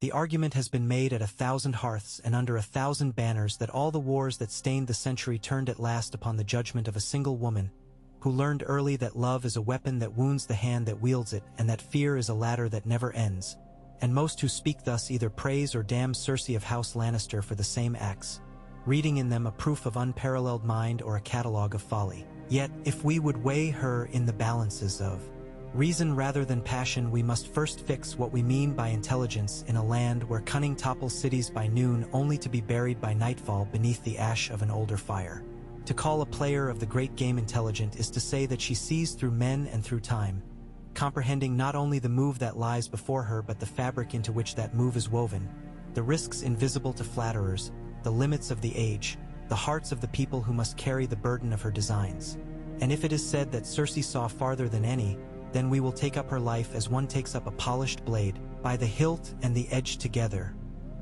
The argument has been made at 1,000 hearths and under 1,000 banners that all the wars that stained the century turned at last upon the judgment of a single woman, who learned early that love is a weapon that wounds the hand that wields it, and that fear is a ladder that never ends. And most who speak thus either praise or damn Cersei of House Lannister for the same acts, reading in them a proof of unparalleled mind or a catalogue of folly. Yet, if we would weigh her in the balances of reason rather than passion, we must first fix what we mean by intelligence in a land where cunning topples cities by noon only to be buried by nightfall beneath the ash of an older fire. To call a player of the great game intelligent is to say that she sees through men and through time, comprehending not only the move that lies before her but the fabric into which that move is woven, the risks invisible to flatterers, the limits of the age, the hearts of the people who must carry the burden of her designs. And if it is said that Cersei saw farther than any, then we will take up her life as one takes up a polished blade, by the hilt and the edge together,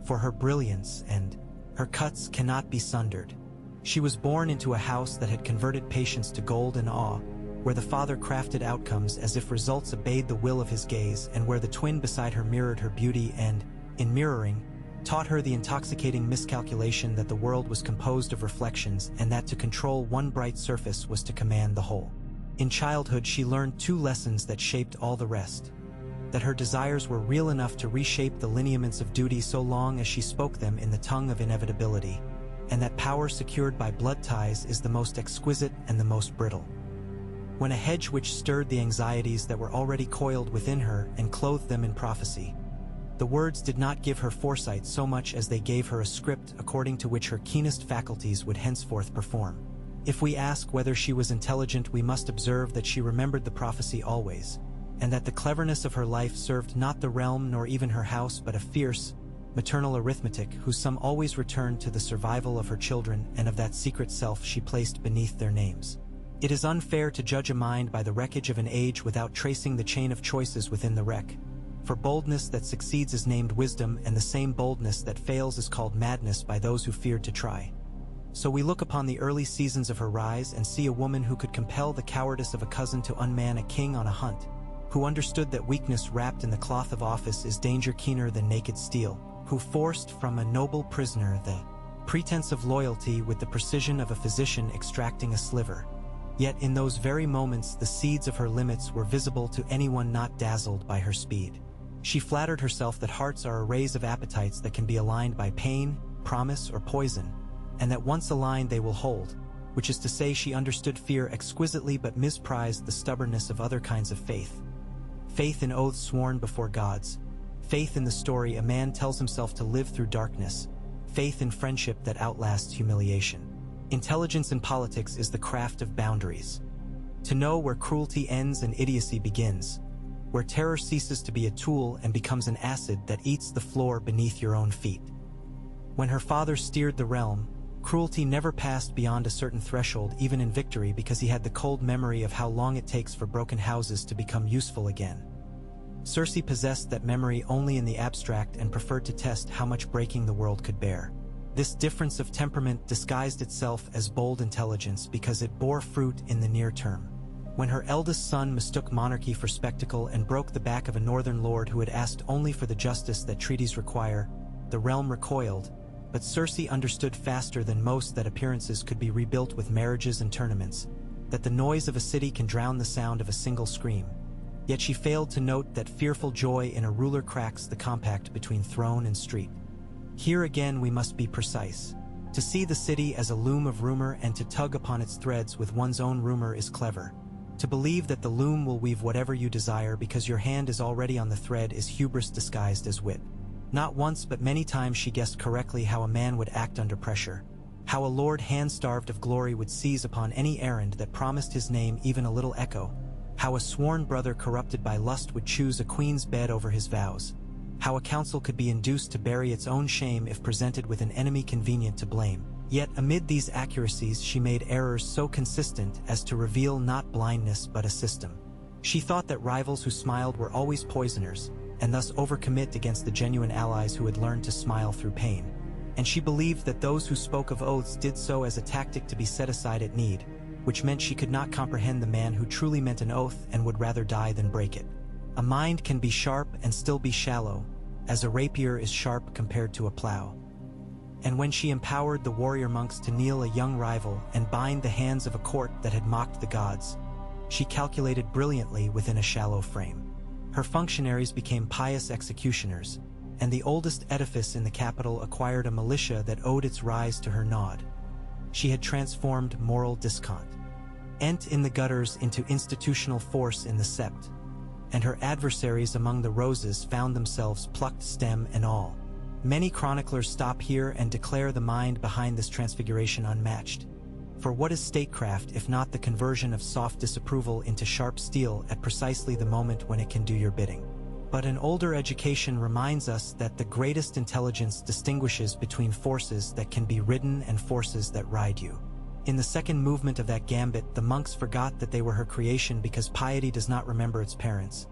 for her brilliance and her cuts cannot be sundered. She was born into a house that had converted patience to gold and awe, where the father crafted outcomes as if results obeyed the will of his gaze, and where the twin beside her mirrored her beauty and, in mirroring, taught her the intoxicating miscalculation that the world was composed of reflections and that to control one bright surface was to command the whole. In childhood she learned two lessons that shaped all the rest: that her desires were real enough to reshape the lineaments of duty so long as she spoke them in the tongue of inevitability, and that power secured by blood ties is the most exquisite and the most brittle. When a hedge which stirred the anxieties that were already coiled within her and clothed them in prophecy, the words did not give her foresight so much as they gave her a script according to which her keenest faculties would henceforth perform. If we ask whether she was intelligent, we must observe that she remembered the prophecy always, and that the cleverness of her life served not the realm nor even her house but a fierce, maternal arithmetic whose sum always returned to the survival of her children and of that secret self she placed beneath their names. It is unfair to judge a mind by the wreckage of an age without tracing the chain of choices within the wreck, for boldness that succeeds is named wisdom, and the same boldness that fails is called madness by those who feared to try. So we look upon the early seasons of her rise and see a woman who could compel the cowardice of a cousin to unman a king on a hunt, who understood that weakness wrapped in the cloth of office is danger keener than naked steel, who forced from a noble prisoner the pretense of loyalty with the precision of a physician extracting a sliver. Yet in those very moments the seeds of her limits were visible to anyone not dazzled by her speed. She flattered herself that hearts are arrays of appetites that can be aligned by pain, promise, or poison, and that once aligned they will hold, which is to say she understood fear exquisitely but misprized the stubbornness of other kinds of faith. Faith in oaths sworn before gods, faith in the story a man tells himself to live through darkness, faith in friendship that outlasts humiliation. Intelligence in politics is the craft of boundaries. To know where cruelty ends and idiocy begins, where terror ceases to be a tool and becomes an acid that eats the floor beneath your own feet. When her father steered the realm, cruelty never passed beyond a certain threshold even in victory, because he had the cold memory of how long it takes for broken houses to become useful again. Cersei possessed that memory only in the abstract and preferred to test how much breaking the world could bear. This difference of temperament disguised itself as bold intelligence because it bore fruit in the near term. When her eldest son mistook monarchy for spectacle and broke the back of a northern lord who had asked only for the justice that treaties require, the realm recoiled, but Cersei understood faster than most that appearances could be rebuilt with marriages and tournaments, that the noise of a city can drown the sound of a single scream. Yet she failed to note that fearful joy in a ruler cracks the compact between throne and street. Here again we must be precise. To see the city as a loom of rumor and to tug upon its threads with one's own rumor is clever. To believe that the loom will weave whatever you desire because your hand is already on the thread is hubris disguised as wit. Not once but many times she guessed correctly how a man would act under pressure, how a lord hand-starved of glory would seize upon any errand that promised his name even a little echo, how a sworn brother corrupted by lust would choose a queen's bed over his vows, how a council could be induced to bury its own shame if presented with an enemy convenient to blame. Yet amid these accuracies she made errors so consistent as to reveal not blindness but a system. She thought that rivals who smiled were always poisoners, and thus overcommit against the genuine allies who had learned to smile through pain. And she believed that those who spoke of oaths did so as a tactic to be set aside at need, which meant she could not comprehend the man who truly meant an oath and would rather die than break it. A mind can be sharp and still be shallow, as a rapier is sharp compared to a plow. And when she empowered the warrior monks to kneel a young rival and bind the hands of a court that had mocked the gods, she calculated brilliantly within a shallow frame. Her functionaries became pious executioners, and the oldest edifice in the capital acquired a militia that owed its rise to her nod. She had transformed moral discont in the gutters into institutional force in the sept, and her adversaries among the roses found themselves plucked stem and all. Many chroniclers stop here and declare the mind behind this transfiguration unmatched. For what is statecraft if not the conversion of soft disapproval into sharp steel at precisely the moment when it can do your bidding? But an older education reminds us that the greatest intelligence distinguishes between forces that can be ridden and forces that ride you. In the second movement of that gambit, the monks forgot that they were her creation because piety does not remember its parents,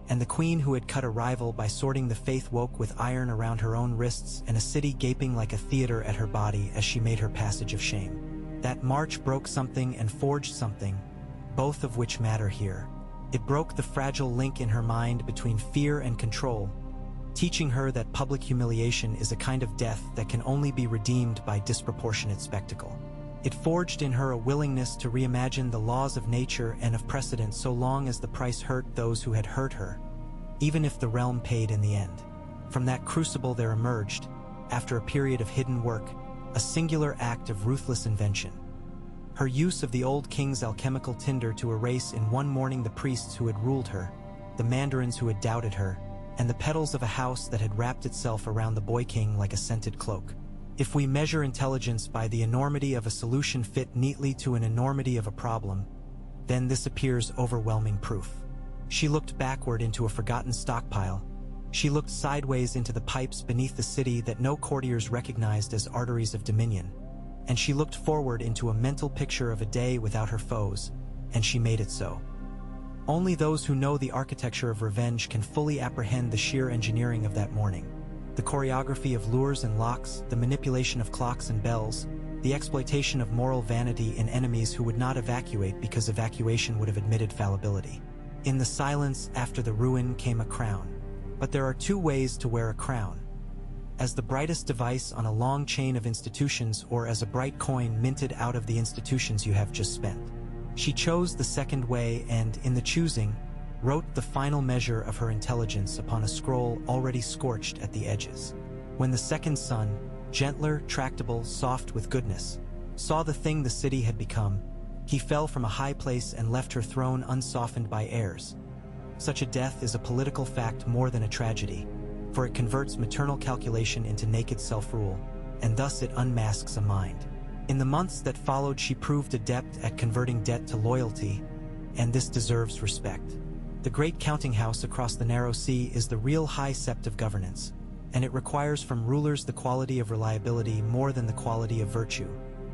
and the queen who had cut a rival by sorting the faith woke with iron around her own wrists and a city gaping like a theater at her body as she made her passage of shame. That march broke something and forged something, both of which matter here. It broke the fragile link in her mind between fear and control, teaching her that public humiliation is a kind of death that can only be redeemed by disproportionate spectacle. It forged in her a willingness to reimagine the laws of nature and of precedent so long as the price hurt those who had hurt her, even if the realm paid in the end. From that crucible there emerged, after a period of hidden work, a singular act of ruthless invention. Her use of the old king's alchemical tinder to erase in one morning the priests who had ruled her, the mandarins who had doubted her, and the petals of a house that had wrapped itself around the boy king like a scented cloak. If we measure intelligence by the enormity of a solution fit neatly to an enormity of a problem, then this appears overwhelming proof. She looked backward into a forgotten stockpile. She looked sideways into the pipes beneath the city that no courtiers recognized as arteries of dominion. And she looked forward into a mental picture of a day without her foes, and she made it so. Only those who know the architecture of revenge can fully apprehend the sheer engineering of that morning. The choreography of lures and locks, the manipulation of clocks and bells, the exploitation of moral vanity in enemies who would not evacuate because evacuation would have admitted fallibility. In the silence after the ruin came a crown. But there are two ways to wear a crown: as the brightest device on a long chain of institutions, or as a bright coin minted out of the institutions you have just spent. She chose the second way and, in the choosing, wrote the final measure of her intelligence upon a scroll already scorched at the edges. When the second son, gentler, tractable, soft with goodness, saw the thing the city had become, he fell from a high place and left her throne unsoftened by heirs. Such a death is a political fact more than a tragedy, for it converts maternal calculation into naked self-rule, and thus it unmasks a mind. In the months that followed, she proved adept at converting debt to loyalty, and this deserves respect. The great counting house across the narrow sea is the real high sept of governance, and it requires from rulers the quality of reliability more than the quality of virtue.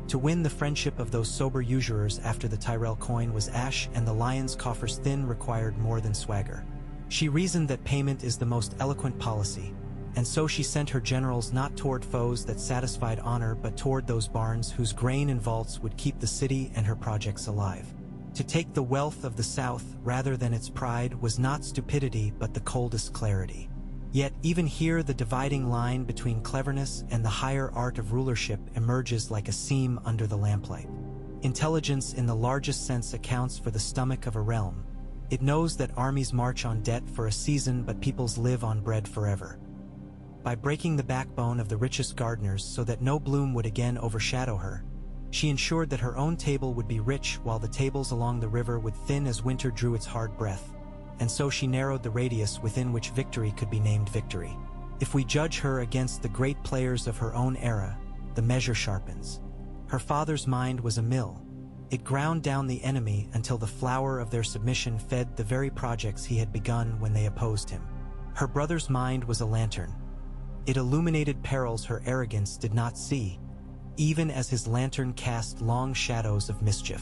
To win the friendship of those sober usurers after the Tyrell coin was ash and the lion's coffers thin required more than swagger. She reasoned that payment is the most eloquent policy, and so she sent her generals not toward foes that satisfied honor but toward those barns whose grain and vaults would keep the city and her projects alive. To take the wealth of the South rather than its pride was not stupidity but the coldest clarity. Yet even here the dividing line between cleverness and the higher art of rulership emerges like a seam under the lamplight. Intelligence in the largest sense accounts for the stomach of a realm. It knows that armies march on debt for a season but peoples live on bread forever. By breaking the backbone of the richest gardeners so that no bloom would again overshadow her, she ensured that her own table would be rich while the tables along the river would thin as winter drew its hard breath, and so she narrowed the radius within which victory could be named victory. If we judge her against the great players of her own era, the measure sharpens. Her father's mind was a mill. It ground down the enemy until the flour of their submission fed the very projects he had begun when they opposed him. Her brother's mind was a lantern. It illuminated perils her arrogance did not see, even as his lantern cast long shadows of mischief.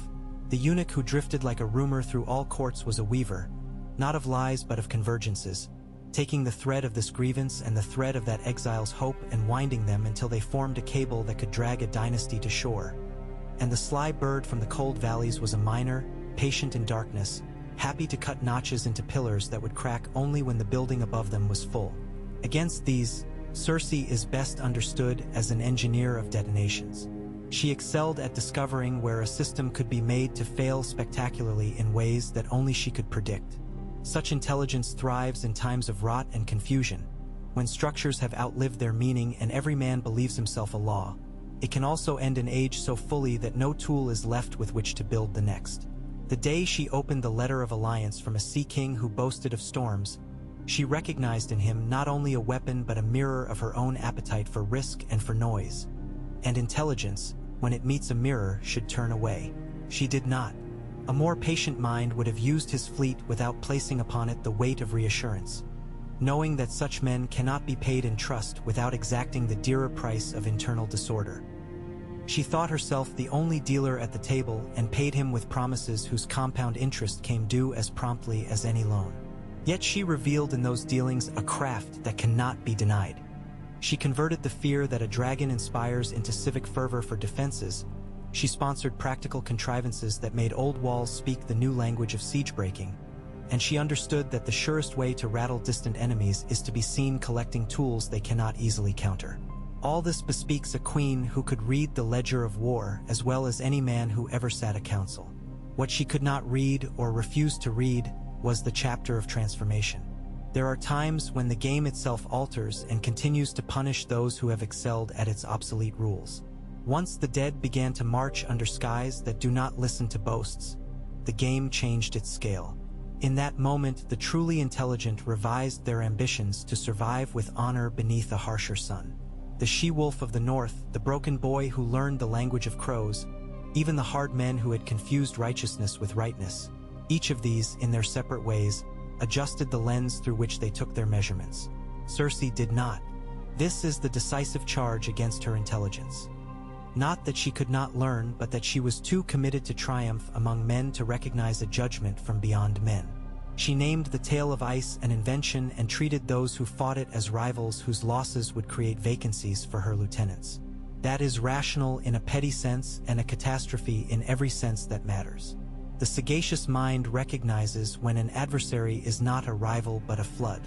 The eunuch who drifted like a rumor through all courts was a weaver, not of lies but of convergences, taking the thread of this grievance and the thread of that exile's hope and winding them until they formed a cable that could drag a dynasty to shore. And the sly bird from the cold valleys was a miner, patient in darkness, happy to cut notches into pillars that would crack only when the building above them was full. Against these, Cersei is best understood as an engineer of detonations. She excelled at discovering where a system could be made to fail spectacularly in ways that only she could predict. Such intelligence thrives in times of rot and confusion, when structures have outlived their meaning and every man believes himself a law. It can also end an age so fully that no tool is left with which to build the next. The day she opened the letter of alliance from a sea king who boasted of storms, she recognized in him not only a weapon but a mirror of her own appetite for risk and for noise. And intelligence, when it meets a mirror, should turn away. She did not. A more patient mind would have used his fleet without placing upon it the weight of reassurance, knowing that such men cannot be paid in trust without exacting the dearer price of internal disorder. She thought herself the only dealer at the table and paid him with promises whose compound interest came due as promptly as any loan. Yet she revealed in those dealings a craft that cannot be denied. She converted the fear that a dragon inspires into civic fervor for defenses. She sponsored practical contrivances that made old walls speak the new language of siege-breaking. And she understood that the surest way to rattle distant enemies is to be seen collecting tools they cannot easily counter. All this bespeaks a queen who could read the ledger of war as well as any man who ever sat a council. What she could not read or refused to read was the chapter of transformation. There are times when the game itself alters and continues to punish those who have excelled at its obsolete rules. Once the dead began to march under skies that do not listen to boasts, the game changed its scale. In that moment, the truly intelligent revised their ambitions to survive with honor beneath a harsher sun. The she-wolf of the north, the broken boy who learned the language of crows, even the hard men who had confused righteousness with rightness, each of these, in their separate ways, adjusted the lens through which they took their measurements. Cersei did not. This is the decisive charge against her intelligence. Not that she could not learn, but that she was too committed to triumph among men to recognize a judgment from beyond men. She named the tale of ice an invention and treated those who fought it as rivals whose losses would create vacancies for her lieutenants. That is rational in a petty sense and a catastrophe in every sense that matters. The sagacious mind recognizes when an adversary is not a rival but a flood.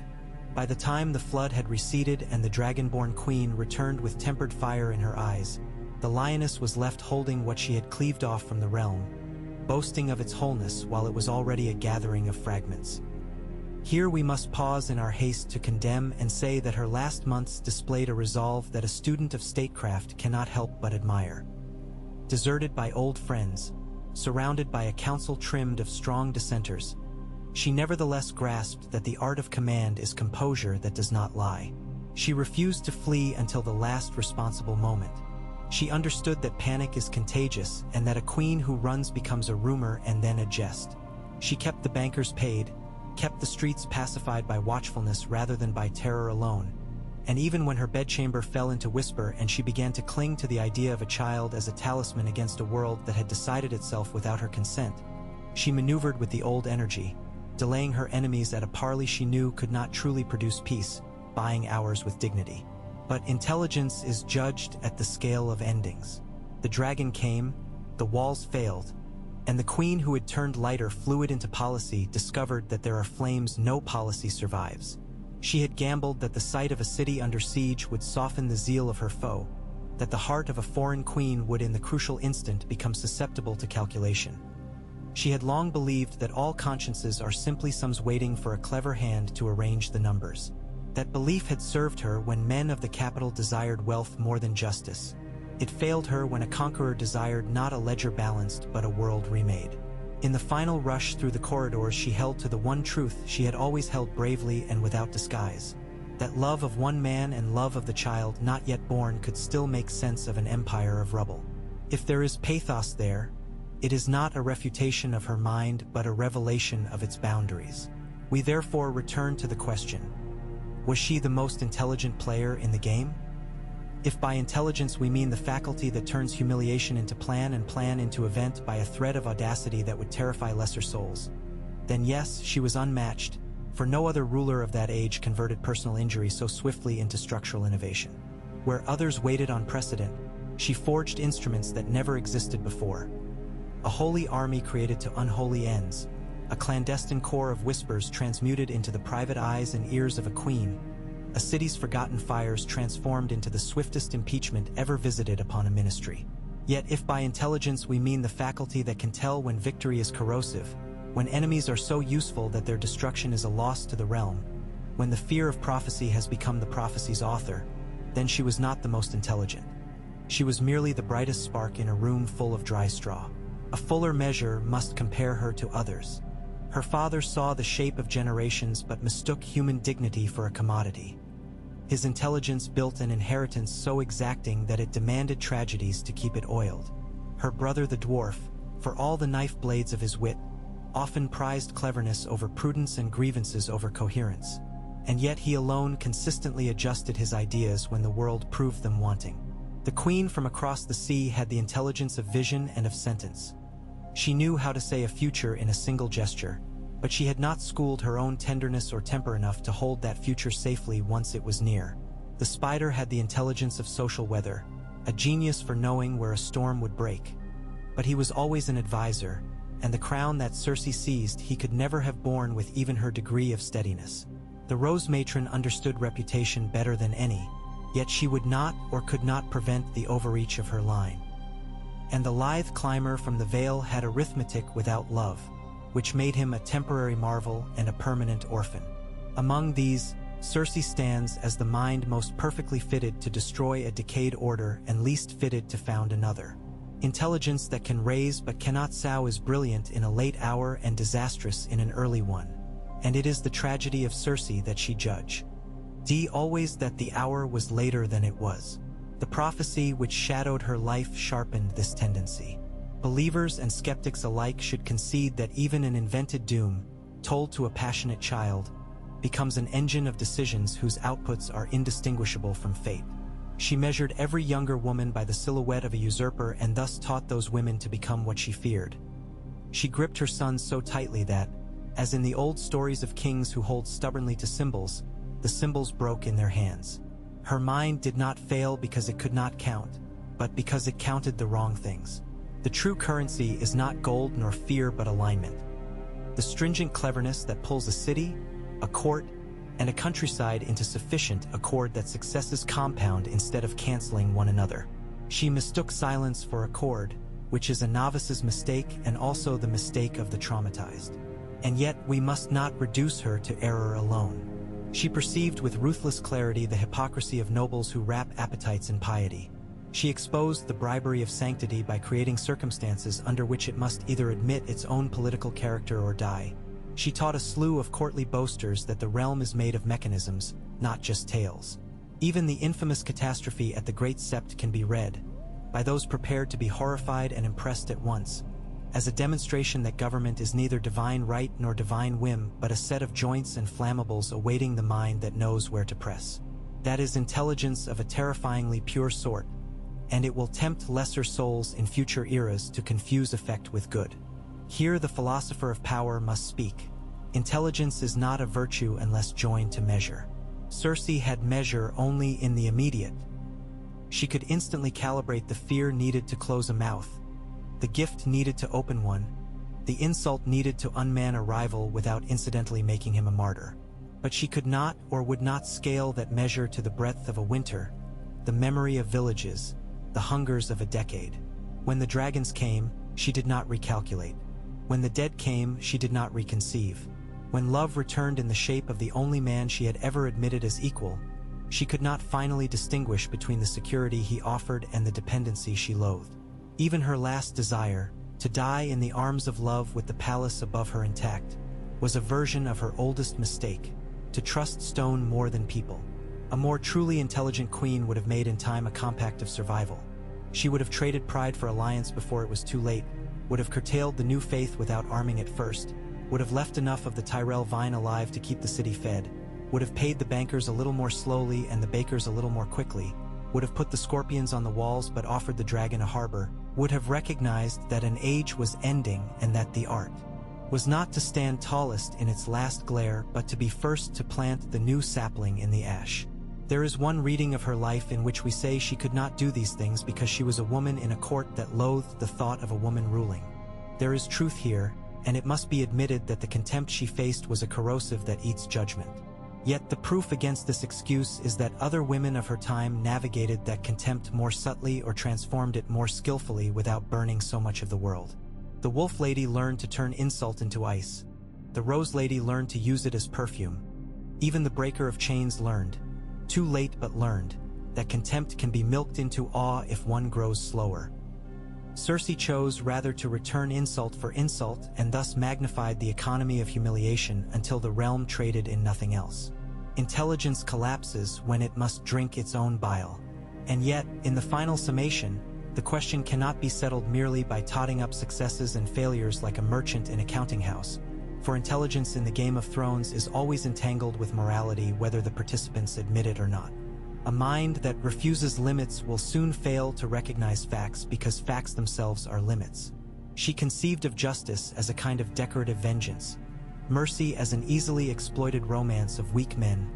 By the time the flood had receded and the dragonborn queen returned with tempered fire in her eyes, the lioness was left holding what she had cleaved off from the realm, boasting of its wholeness while it was already a gathering of fragments. Here we must pause in our haste to condemn and say that her last months displayed a resolve that a student of statecraft cannot help but admire. Deserted by old friends, surrounded by a council trimmed of strong dissenters, she nevertheless grasped that the art of command is composure that does not lie. She refused to flee until the last responsible moment. She understood that panic is contagious and that a queen who runs becomes a rumor and then a jest. She kept the bankers paid, kept the streets pacified by watchfulness rather than by terror alone, and even when her bedchamber fell into whisper and she began to cling to the idea of a child as a talisman against a world that had decided itself without her consent, she maneuvered with the old energy, delaying her enemies at a parley she knew could not truly produce peace, buying hours with dignity. But intelligence is judged at the scale of endings. The dragon came, the walls failed, and the queen who had turned lighter fluid into policy discovered that there are flames no policy survives. She had gambled that the sight of a city under siege would soften the zeal of her foe, that the heart of a foreign queen would in the crucial instant become susceptible to calculation. She had long believed that all consciences are simply sums waiting for a clever hand to arrange the numbers. That belief had served her when men of the capital desired wealth more than justice. It failed her when a conqueror desired not a ledger balanced but a world remade. In the final rush through the corridors, she held to the one truth she had always held bravely and without disguise, that love of one man and love of the child not yet born could still make sense of an empire of rubble. If there is pathos there, it is not a refutation of her mind but a revelation of its boundaries. We therefore return to the question: was she the most intelligent player in the game? If by intelligence we mean the faculty that turns humiliation into plan and plan into event by a thread of audacity that would terrify lesser souls, then yes, she was unmatched, for no other ruler of that age converted personal injury so swiftly into structural innovation. Where others waited on precedent, she forged instruments that never existed before. A holy army created to unholy ends, a clandestine corps of whispers transmuted into the private eyes and ears of a queen, a city's forgotten fires transformed into the swiftest impeachment ever visited upon a ministry. Yet if by intelligence we mean the faculty that can tell when victory is corrosive, when enemies are so useful that their destruction is a loss to the realm, when the fear of prophecy has become the prophecy's author, then she was not the most intelligent. She was merely the brightest spark in a room full of dry straw. A fuller measure must compare her to others. Her father saw the shape of generations but mistook human dignity for a commodity. His intelligence built an inheritance so exacting that it demanded tragedies to keep it oiled. Her brother the dwarf, for all the knife blades of his wit, often prized cleverness over prudence and grievances over coherence. And yet he alone consistently adjusted his ideas when the world proved them wanting. The queen from across the sea had the intelligence of vision and of sentence. She knew how to say a future in a single gesture, but she had not schooled her own tenderness or temper enough to hold that future safely once it was near. The spider had the intelligence of social weather, a genius for knowing where a storm would break. But he was always an advisor, and the crown that Cersei seized he could never have borne with even her degree of steadiness. The Rose Matron understood reputation better than any, yet she would not or could not prevent the overreach of her line. And the lithe climber from the Vale had arithmetic without love, which made him a temporary marvel and a permanent orphan. Among these, Cersei stands as the mind most perfectly fitted to destroy a decayed order and least fitted to found another. Intelligence that can raise but cannot sow is brilliant in a late hour and disastrous in an early one. And it is the tragedy of Cersei that she judge. Always that the hour was later than it was. The prophecy which shadowed her life sharpened this tendency. Believers and skeptics alike should concede that even an invented doom, told to a passionate child, becomes an engine of decisions whose outputs are indistinguishable from fate. She measured every younger woman by the silhouette of a usurper and thus taught those women to become what she feared. She gripped her sons so tightly that, as in the old stories of kings who hold stubbornly to symbols, the symbols broke in their hands. Her mind did not fail because it could not count, but because it counted the wrong things. The true currency is not gold nor fear but alignment. The stringent cleverness that pulls a city, a court, and a countryside into sufficient accord that successes compound instead of canceling one another. She mistook silence for accord, which is a novice's mistake and also the mistake of the traumatized. And yet we must not reduce her to error alone. She perceived with ruthless clarity the hypocrisy of nobles who wrap appetites in piety. She exposed the bribery of sanctity by creating circumstances under which it must either admit its own political character or die. She taught a slew of courtly boasters that the realm is made of mechanisms, not just tales. Even the infamous catastrophe at the Great Sept can be read, by those prepared to be horrified and impressed at once, as a demonstration that government is neither divine right nor divine whim but a set of joints and flammables awaiting the mind that knows where to press. That is intelligence of a terrifyingly pure sort, and it will tempt lesser souls in future eras to confuse effect with good. Here the philosopher of power must speak. Intelligence is not a virtue unless joined to measure. Cersei had measure only in the immediate. She could instantly calibrate the fear needed to close a mouth, the gift needed to open one, the insult needed to unman a rival without incidentally making him a martyr. But she could not or would not scale that measure to the breadth of a winter, the memory of villages, the hungers of a decade. When the dragons came, she did not recalculate. When the dead came, she did not reconceive. When love returned in the shape of the only man she had ever admitted as equal, she could not finally distinguish between the security he offered and the dependency she loathed. Even her last desire, to die in the arms of love with the palace above her intact, was a version of her oldest mistake, to trust stone more than people. A more truly intelligent queen would have made in time a compact of survival. She would have traded pride for alliance before it was too late, would have curtailed the new faith without arming it first, would have left enough of the Tyrell vine alive to keep the city fed, would have paid the bankers a little more slowly and the bakers a little more quickly, would have put the scorpions on the walls but offered the dragon a harbor, would have recognized that an age was ending and that the art was not to stand tallest in its last glare but to be first to plant the new sapling in the ash. There is one reading of her life in which we say she could not do these things because she was a woman in a court that loathed the thought of a woman ruling. There is truth here, and it must be admitted that the contempt she faced was a corrosive that eats judgment. Yet the proof against this excuse is that other women of her time navigated that contempt more subtly or transformed it more skillfully without burning so much of the world. The Wolf Lady learned to turn insult into ice. The Rose Lady learned to use it as perfume. Even the Breaker of Chains learned, too late but learned, that contempt can be milked into awe if one grows slower. Cersei chose rather to return insult for insult and thus magnified the economy of humiliation until the realm traded in nothing else. Intelligence collapses when it must drink its own bile. And yet, in the final summation, the question cannot be settled merely by totting up successes and failures like a merchant in a counting house, for intelligence in the Game of Thrones is always entangled with morality whether the participants admit it or not. A mind that refuses limits will soon fail to recognize facts because facts themselves are limits. She conceived of justice as a kind of decorative vengeance, mercy as an easily exploited romance of weak men,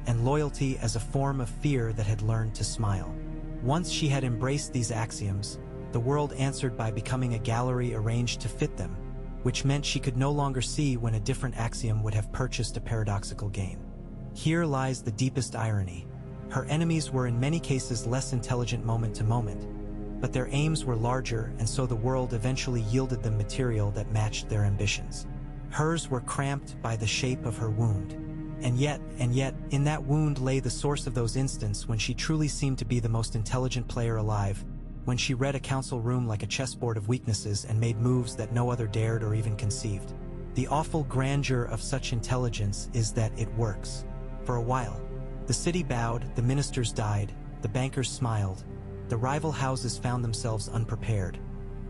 and loyalty as a form of fear that had learned to smile. Once she had embraced these axioms, the world answered by becoming a gallery arranged to fit them, which meant she could no longer see when a different axiom would have purchased a paradoxical gain. Here lies the deepest irony. Her enemies were in many cases less intelligent moment to moment, but their aims were larger, and so the world eventually yielded them material that matched their ambitions. Hers were cramped by the shape of her wound. And yet, in that wound lay the source of those instants when she truly seemed to be the most intelligent player alive, when she read a council room like a chessboard of weaknesses and made moves that no other dared or even conceived. The awful grandeur of such intelligence is that it works. For a while, the city bowed, the ministers died, the bankers smiled, the rival houses found themselves unprepared.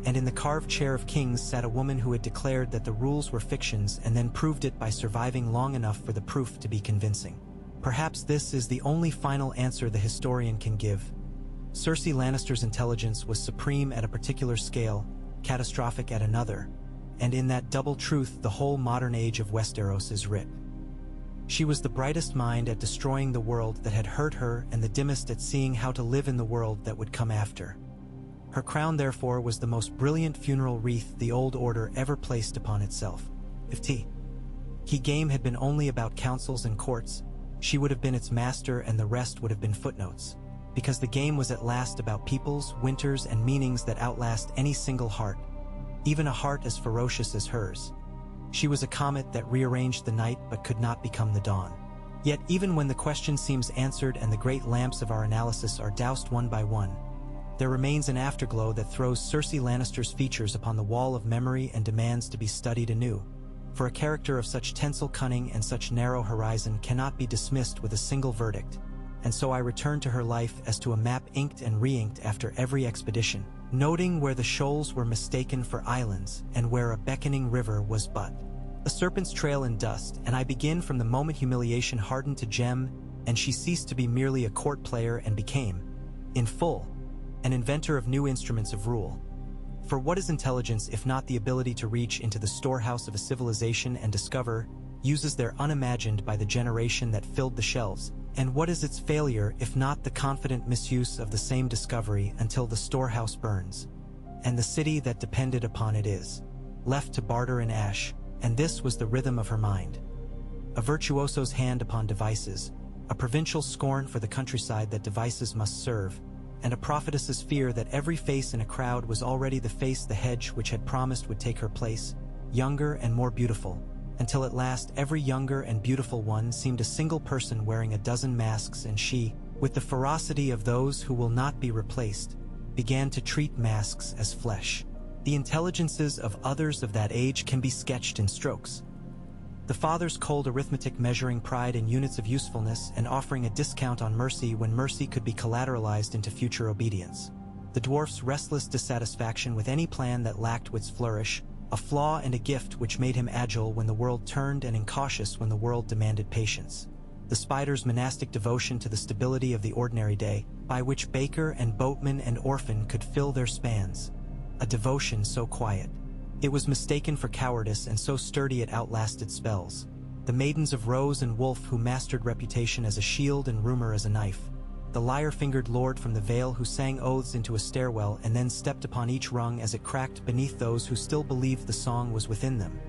And in the carved chair of kings sat a woman who had declared that the rules were fictions and then proved it by surviving long enough for the proof to be convincing. Perhaps this is the only final answer the historian can give. Cersei Lannister's intelligence was supreme at a particular scale, catastrophic at another, and in that double truth the whole modern age of Westeros is writ. She was the brightest mind at destroying the world that had hurt her and the dimmest at seeing how to live in the world that would come after. Her crown, therefore, was the most brilliant funeral wreath the old order ever placed upon itself. If T. Game had been only about councils and courts, she would have been its master and the rest would have been footnotes, because the game was at last about peoples, winters, and meanings that outlast any single heart, even a heart as ferocious as hers. She was a comet that rearranged the night but could not become the dawn. Yet even when the question seems answered and the great lamps of our analysis are doused one by one, there remains an afterglow that throws Cersei Lannister's features upon the wall of memory and demands to be studied anew. For a character of such tensile cunning and such narrow horizon cannot be dismissed with a single verdict, and so I return to her life as to a map inked and re-inked after every expedition, noting where the shoals were mistaken for islands and where a beckoning river was but a serpent's trail in dust, and I begin from the moment humiliation hardened to gem and she ceased to be merely a court player and became, in full, an inventor of new instruments of rule. For what is intelligence if not the ability to reach into the storehouse of a civilization and discover uses there unimagined by the generation that filled the shelves, and what is its failure if not the confident misuse of the same discovery until the storehouse burns, and the city that depended upon it is left to barter in ash? And this was the rhythm of her mind. A virtuoso's hand upon devices, a provincial scorn for the countryside that devices must serve, and a prophetess's fear that every face in a crowd was already the face the hedge which had promised would take her place, younger and more beautiful, until at last every younger and beautiful one seemed a single person wearing a dozen masks, and she, with the ferocity of those who will not be replaced, began to treat masks as flesh. The intelligences of others of that age can be sketched in strokes. The father's cold arithmetic measuring pride in units of usefulness and offering a discount on mercy when mercy could be collateralized into future obedience. The dwarf's restless dissatisfaction with any plan that lacked wit's flourish, a flaw and a gift which made him agile when the world turned and incautious when the world demanded patience. The spider's monastic devotion to the stability of the ordinary day, by which baker and boatman and orphan could fill their spans. A devotion so quiet it was mistaken for cowardice, and so sturdy it outlasted spells. The maidens of Rose and Wolf who mastered reputation as a shield and rumor as a knife. The lyre-fingered lord from the Vale who sang oaths into a stairwell and then stepped upon each rung as it cracked beneath those who still believed the song was within them.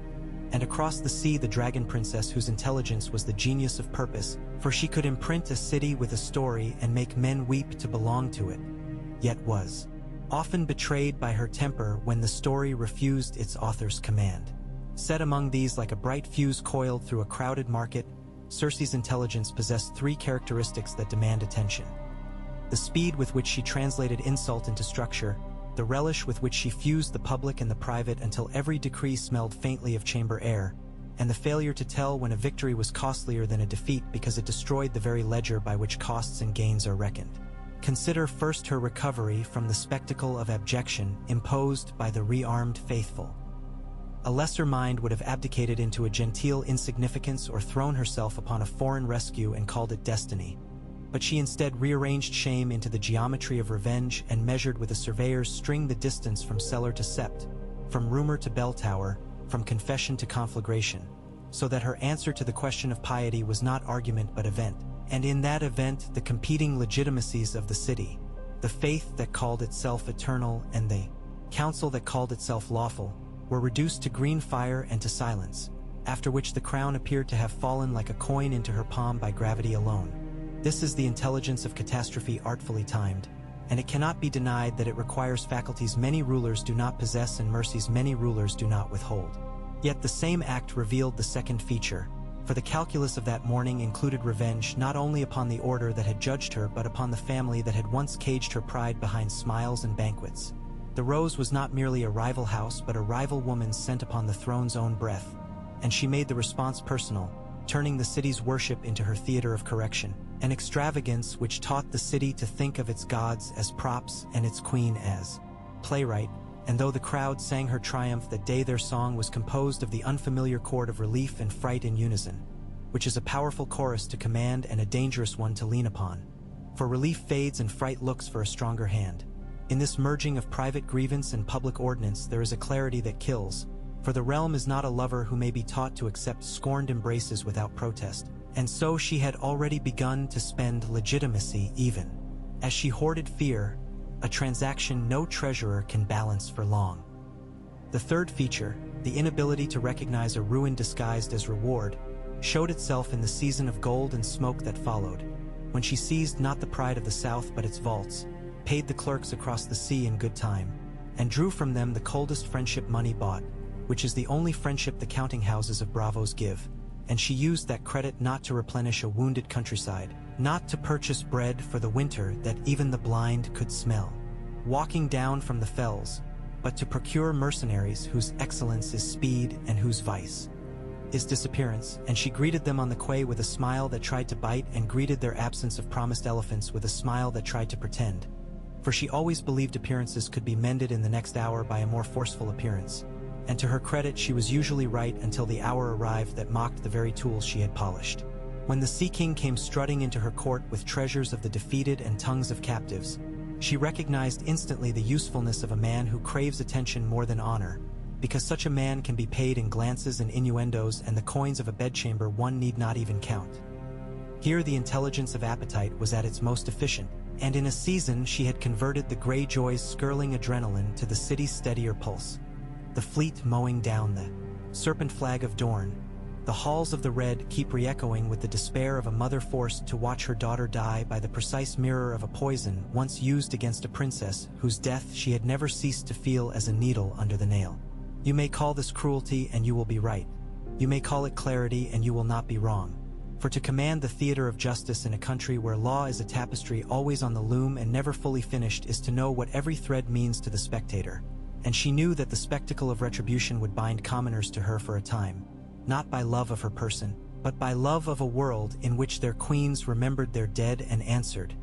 And across the sea the dragon princess whose intelligence was the genius of purpose, for she could imprint a city with a story and make men weep to belong to it, yet was often betrayed by her temper when the story refused its author's command. Set among these like a bright fuse coiled through a crowded market, Cersei's intelligence possessed three characteristics that demand attention: the speed with which she translated insult into structure, the relish with which she fused the public and the private until every decree smelled faintly of chamber air, and the failure to tell when a victory was costlier than a defeat because it destroyed the very ledger by which costs and gains are reckoned. Consider first her recovery from the spectacle of abjection imposed by the rearmed faithful. A lesser mind would have abdicated into a genteel insignificance or thrown herself upon a foreign rescue and called it destiny. But she instead rearranged shame into the geometry of revenge and measured with a surveyor's string the distance from cellar to sept, from rumor to bell tower, from confession to conflagration, so that her answer to the question of piety was not argument but event, and in that event the competing legitimacies of the city, the faith that called itself eternal and the council that called itself lawful, were reduced to green fire and to silence, after which the crown appeared to have fallen like a coin into her palm by gravity alone. This is the intelligence of catastrophe artfully timed, and it cannot be denied that it requires faculties many rulers do not possess and mercies many rulers do not withhold. Yet the same act revealed the second feature, for the calculus of that morning included revenge not only upon the order that had judged her but upon the family that had once caged her pride behind smiles and banquets. The Rose was not merely a rival house but a rival woman sent upon the throne's own breath, and she made the response personal, turning the city's worship into her theater of correction, an extravagance which taught the city to think of its gods as props and its queen as playwright, and though the crowd sang her triumph that day their song was composed of the unfamiliar chord of relief and fright in unison, which is a powerful chorus to command and a dangerous one to lean upon. For relief fades and fright looks for a stronger hand. In this merging of private grievance and public ordinance there is a clarity that kills, for the realm is not a lover who may be taught to accept scorned embraces without protest, and so she had already begun to spend legitimacy even as she hoarded fear, a transaction no treasurer can balance for long. The third feature, the inability to recognize a ruin disguised as reward, showed itself in the season of gold and smoke that followed, when she seized not the pride of the South but its vaults, paid the clerks across the sea in good time, and drew from them the coldest friendship money bought, which is the only friendship the counting houses of bravos give, and she used that credit not to replenish a wounded countryside, not to purchase bread for the winter that even the blind could smell, walking down from the fells, but to procure mercenaries whose excellence is speed and whose vice is disappearance, and she greeted them on the quay with a smile that tried to bite and greeted their absence of promised elephants with a smile that tried to pretend, for she always believed appearances could be mended in the next hour by a more forceful appearance, and to her credit she was usually right until the hour arrived that mocked the very tools she had polished. When the Sea King came strutting into her court with treasures of the defeated and tongues of captives, she recognized instantly the usefulness of a man who craves attention more than honor, because such a man can be paid in glances and innuendos and the coins of a bedchamber one need not even count. Here the intelligence of appetite was at its most efficient, and in a season she had converted the Greyjoy's skirling adrenaline to the city's steadier pulse. The fleet mowing down the serpent flag of Dorne, the halls of the Red keep re-echoing with the despair of a mother forced to watch her daughter die by the precise mirror of a poison once used against a princess whose death she had never ceased to feel as a needle under the nail. You may call this cruelty and you will be right. You may call it clarity and you will not be wrong. For to command the theater of justice in a country where law is a tapestry always on the loom and never fully finished is to know what every thread means to the spectator. And she knew that the spectacle of retribution would bind commoners to her for a time, not by love of her person, but by love of a world in which their queens remembered their dead and answered,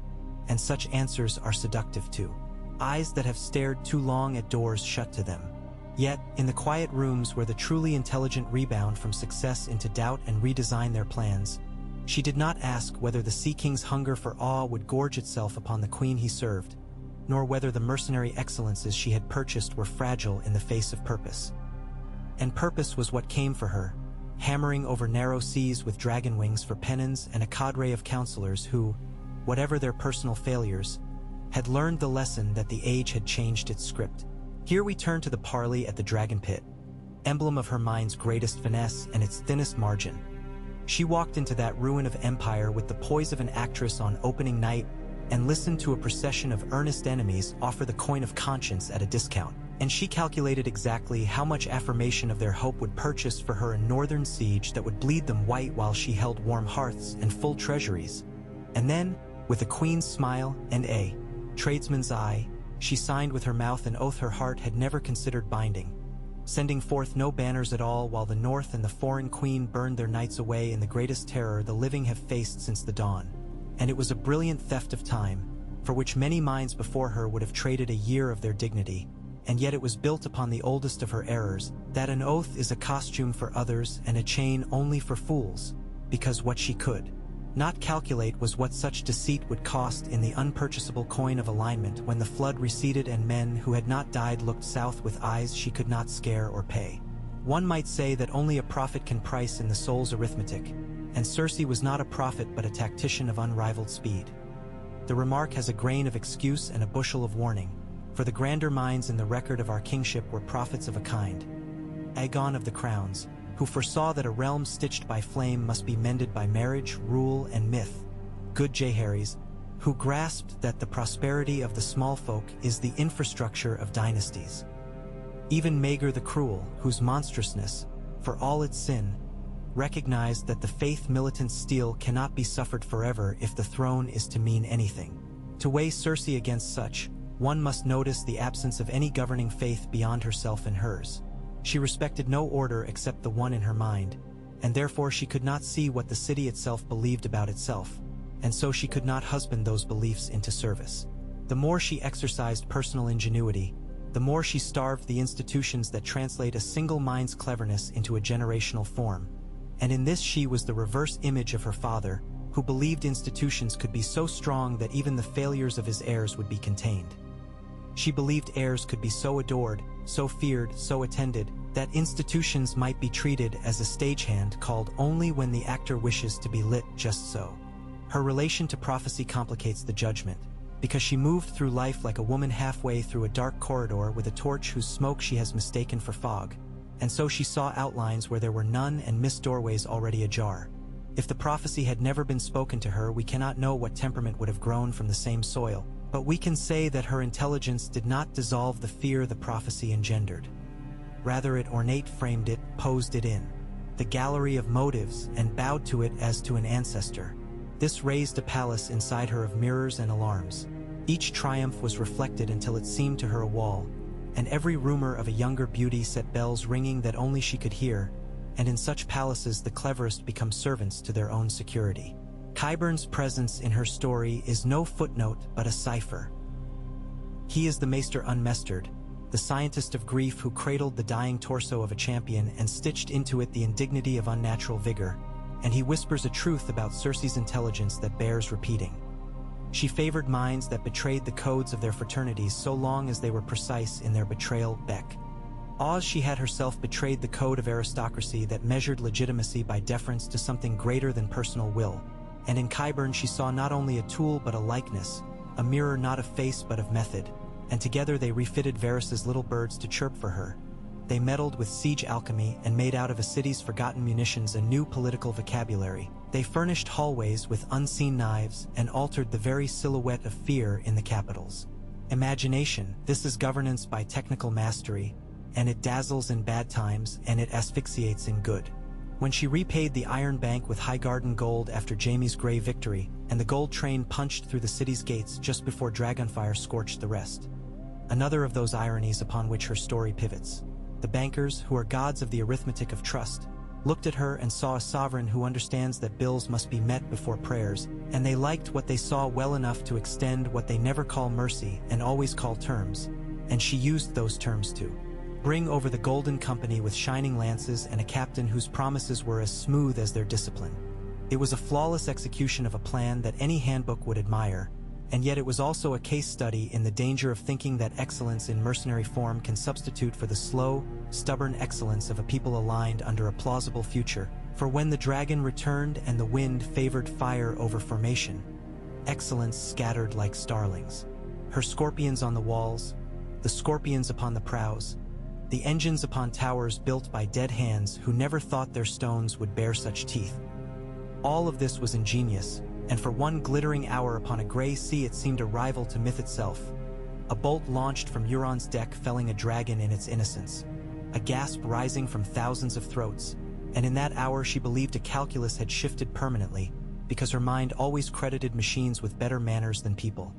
and such answers are seductive too. Eyes that have stared too long at doors shut to them. Yet, in the quiet rooms where the truly intelligent rebound from success into doubt and redesign their plans, she did not ask whether the Sea King's hunger for awe would gorge itself upon the queen he served, nor whether the mercenary excellences she had purchased were fragile in the face of purpose. And purpose was what came for her, hammering over narrow seas with dragon wings for pennons and a cadre of counselors who, whatever their personal failures, had learned the lesson that the age had changed its script. Here we turn to the parley at the Dragon Pit. emblem of her mind's greatest finesse and its thinnest margin. She walked into that ruin of empire with the poise of an actress on opening night and listened to a procession of earnest enemies offer the coin of conscience at a discount. And she calculated exactly how much affirmation of their hope would purchase for her a northern siege that would bleed them white while she held warm hearths and full treasuries. And then, with a queen's smile and a tradesman's eye, she signed with her mouth an oath her heart had never considered binding, sending forth no banners at all while the North and the foreign queen burned their knights away in the greatest terror the living have faced since the dawn. And it was a brilliant theft of time, for which many minds before her would have traded a year of their dignity, and yet it was built upon the oldest of her errors, that an oath is a costume for others and a chain only for fools, because what she could not calculate was what such deceit would cost in the unpurchasable coin of alignment when the flood receded and men who had not died looked south with eyes she could not scare or pay. One might say that only a prophet can price in the soul's arithmetic, and Cersei was not a prophet but a tactician of unrivaled speed. The remark has a grain of excuse and a bushel of warning, for the grander minds in the record of our kingship were prophets of a kind. Aegon of the Crowns, who foresaw that a realm stitched by flame must be mended by marriage, rule, and myth. Good Jaehaerys, who grasped that the prosperity of the small folk is the infrastructure of dynasties. Even Maegor the Cruel, whose monstrousness, for all its sin, recognized that the faith militant's steel cannot be suffered forever if the throne is to mean anything. To weigh Cersei against such, one must notice the absence of any governing faith beyond herself and hers. She respected no order except the one in her mind, and therefore she could not see what the city itself believed about itself, and so she could not husband those beliefs into service. The more she exercised personal ingenuity, the more she starved the institutions that translate a single mind's cleverness into a generational form, and in this she was the reverse image of her father, who believed institutions could be so strong that even the failures of his heirs would be contained. She believed heirs could be so adored, so feared, so attended, that institutions might be treated as a stagehand called only when the actor wishes to be lit just so. Her relation to prophecy complicates the judgment, because she moved through life like a woman halfway through a dark corridor with a torch whose smoke she has mistaken for fog, and so she saw outlines where there were none and missed doorways already ajar. If the prophecy had never been spoken to her, we cannot know what temperament would have grown from the same soil, but we can say that her intelligence did not dissolve the fear the prophecy engendered. Rather, it ornate framed it, posed it in the gallery of motives, and bowed to it as to an ancestor. This raised a palace inside her of mirrors and alarms. Each triumph was reflected until it seemed to her a wall, and every rumor of a younger beauty set bells ringing that only she could hear, and in such palaces the cleverest become servants to their own security. Qyburn's presence in her story is no footnote but a cipher. He is the Maester Unmestered, the scientist of grief who cradled the dying torso of a champion and stitched into it the indignity of unnatural vigor, and he whispers a truth about Cersei's intelligence that bears repeating. She favored minds that betrayed the codes of their fraternities so long as they were precise in their betrayal. As she had herself betrayed the code of aristocracy that measured legitimacy by deference to something greater than personal will, and in Qyburn she saw not only a tool but a likeness, a mirror not of face but of method, and together they refitted Varys's little birds to chirp for her. They meddled with siege alchemy and made out of a city's forgotten munitions a new political vocabulary. They furnished hallways with unseen knives and altered the very silhouette of fear in the capitals. Imagination, this is governance by technical mastery, and it dazzles in bad times and it asphyxiates in good. When she repaid the Iron Bank with Highgarden gold after Jaime's grey victory, and the gold train punched through the city's gates just before Dragonfire scorched the rest. Another of those ironies upon which her story pivots. The bankers, who are gods of the arithmetic of trust, looked at her and saw a sovereign who understands that bills must be met before prayers, and they liked what they saw well enough to extend what they never call mercy and always call terms, and she used those terms to bring over the Golden Company with shining lances and a captain whose promises were as smooth as their discipline. It was a flawless execution of a plan that any handbook would admire, and yet it was also a case study in the danger of thinking that excellence in mercenary form can substitute for the slow, stubborn excellence of a people aligned under a plausible future. For when the dragon returned and the wind favored fire over formation, excellence scattered like starlings. Her scorpions on the walls, the scorpions upon the prows, the engines upon towers built by dead hands who never thought their stones would bear such teeth. All of this was ingenious, and for one glittering hour upon a gray sea it seemed a rival to myth itself. A bolt launched from Euron's deck felling a dragon in its innocence, a gasp rising from thousands of throats, and in that hour she believed a calculus had shifted permanently, because her mind always credited machines with better manners than people.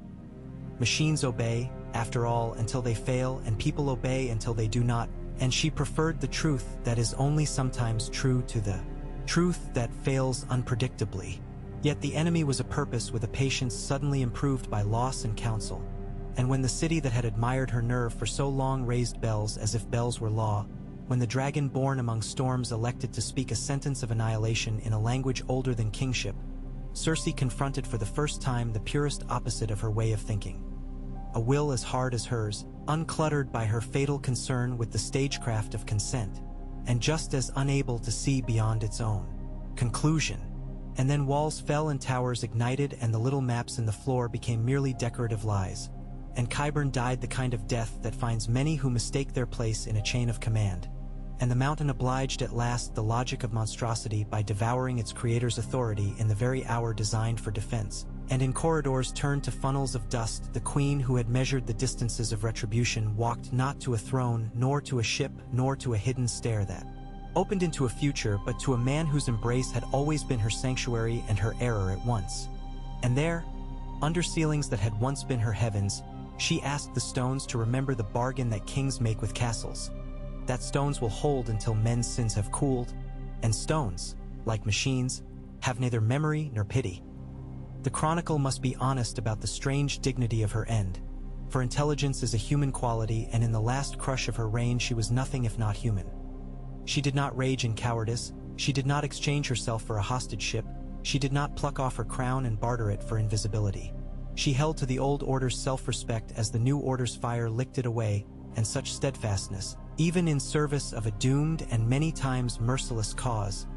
Machines obey, after all, until they fail, and people obey until they do not, and she preferred the truth that is only sometimes true to the truth that fails unpredictably. Yet the enemy was a purpose with a patience suddenly improved by loss and counsel. And when the city that had admired her nerve for so long raised bells as if bells were law, when the dragon born among storms elected to speak a sentence of annihilation in a language older than kingship, Cersei confronted for the first time the purest opposite of her way of thinking. A will as hard as hers, uncluttered by her fatal concern with the stagecraft of consent, and just as unable to see beyond its own conclusion. And then walls fell and towers ignited and the little maps in the floor became merely decorative lies. And Qyburn died the kind of death that finds many who mistake their place in a chain of command. And the mountain obliged at last the logic of monstrosity by devouring its creator's authority in the very hour designed for defense. And in corridors turned to funnels of dust, the queen who had measured the distances of retribution walked not to a throne, nor to a ship, nor to a hidden stair that opened into a future, but to a man whose embrace had always been her sanctuary and her error at once. And there, under ceilings that had once been her heavens, she asked the stones to remember the bargain that kings make with castles, that stones will hold until men's sins have cooled, and stones, like machines, have neither memory nor pity. The chronicle must be honest about the strange dignity of her end, for intelligence is a human quality, and in the last crush of her reign she was nothing if not human. She did not rage in cowardice, she did not exchange herself for a hostage ship, she did not pluck off her crown and barter it for invisibility. She held to the old order's self-respect as the new order's fire licked it away, and such steadfastness, even in service of a doomed and many times merciless cause,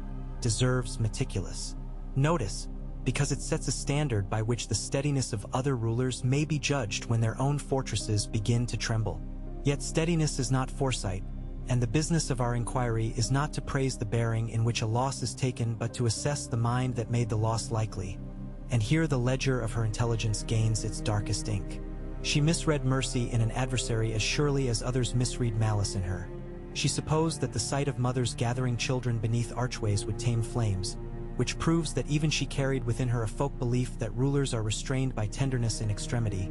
deserves meticulous notice, because it sets a standard by which the steadiness of other rulers may be judged when their own fortresses begin to tremble. Yet steadiness is not foresight, and the business of our inquiry is not to praise the bearing in which a loss is taken but to assess the mind that made the loss likely. And here the ledger of her intelligence gains its darkest ink. She misread mercy in an adversary as surely as others misread malice in her. She supposed that the sight of mothers gathering children beneath archways would tame flames, which proves that even she carried within her a folk belief that rulers are restrained by tenderness in extremity,